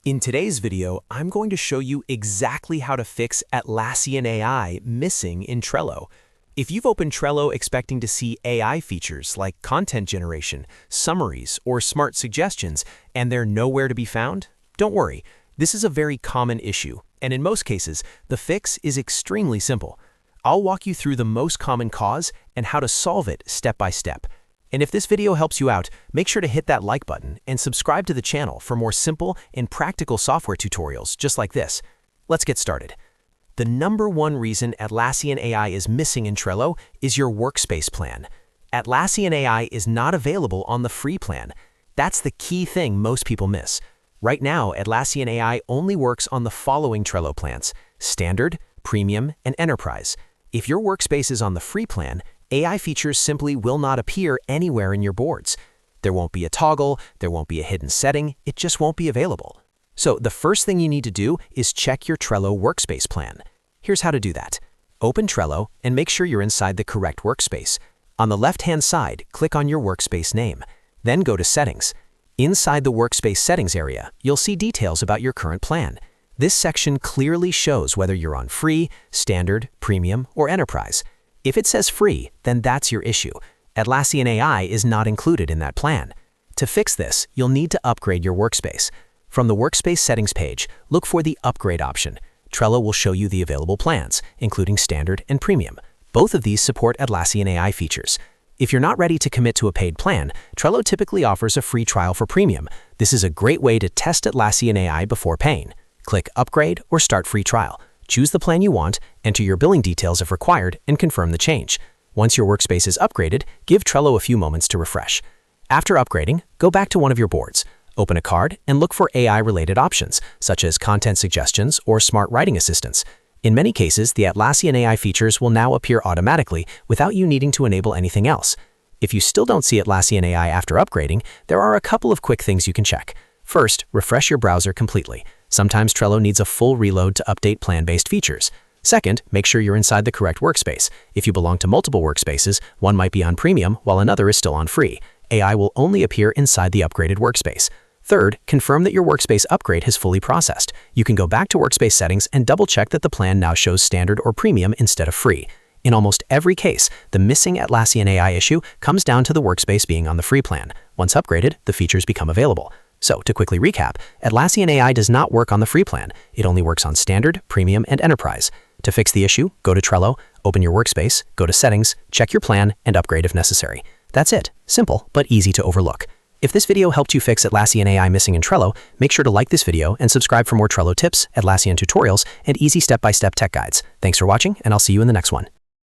In today's video, I'm going to show you exactly how to fix Atlassian AI missing in Trello. If you've opened Trello expecting to see AI features like content generation, summaries, or smart suggestions, and they're nowhere to be found, don't worry. This is a very common issue, and in most cases, the fix is extremely simple. I'll walk you through the most common cause and how to solve it step by step. And if this video helps you out, make sure to hit that like button and subscribe to the channel for more simple and practical software tutorials just like this. Let's get started. The number one reason Atlassian AI is missing in Trello is your Workspace plan. Atlassian AI is not available on the free plan. That's the key thing most people miss. Right now, Atlassian AI only works on the following Trello plans: Standard, Premium, and Enterprise. If your Workspace is on the free plan, AI features simply will not appear anywhere in your boards. There won't be a toggle, there won't be a hidden setting, it just won't be available. So the first thing you need to do is check your Trello Workspace plan. Here's how to do that. Open Trello and make sure you're inside the correct workspace. On the left-hand side, click on your workspace name. Then go to Settings. Inside the Workspace Settings area, you'll see details about your current plan. This section clearly shows whether you're on Free, Standard, Premium, or Enterprise. If it says Free, then that's your issue. Atlassian AI is not included in that plan. To fix this, you'll need to upgrade your workspace. From the Workspace Settings page, look for the Upgrade option. Trello will show you the available plans, including Standard and Premium. Both of these support Atlassian AI features. If you're not ready to commit to a paid plan, Trello typically offers a free trial for Premium. This is a great way to test Atlassian AI before paying. Click Upgrade or Start Free Trial. Choose the plan you want, enter your billing details if required, and confirm the change. Once your workspace is upgraded, give Trello a few moments to refresh. After upgrading, go back to one of your boards. Open a card and look for AI-related options, such as content suggestions or smart writing assistance. In many cases, the Atlassian AI features will now appear automatically without you needing to enable anything else. If you still don't see Atlassian AI after upgrading, there are a couple of quick things you can check. First, refresh your browser completely. Sometimes Trello needs a full reload to update plan-based features. Second, make sure you're inside the correct workspace. If you belong to multiple workspaces, one might be on Premium while another is still on Free. AI will only appear inside the upgraded workspace. Third, confirm that your workspace upgrade has fully processed. You can go back to Workspace Settings and double-check that the plan now shows Standard or Premium instead of Free. In almost every case, the missing Atlassian AI issue comes down to the workspace being on the free plan. Once upgraded, the features become available. So, to quickly recap, Atlassian AI does not work on the free plan. It only works on Standard, Premium, and Enterprise. To fix the issue, go to Trello, open your workspace, go to Settings, check your plan, and upgrade if necessary. That's it. Simple, but easy to overlook. If this video helped you fix Atlassian AI missing in Trello, make sure to like this video and subscribe for more Trello tips, Atlassian tutorials, and easy step-by-step tech guides. Thanks for watching, and I'll see you in the next one.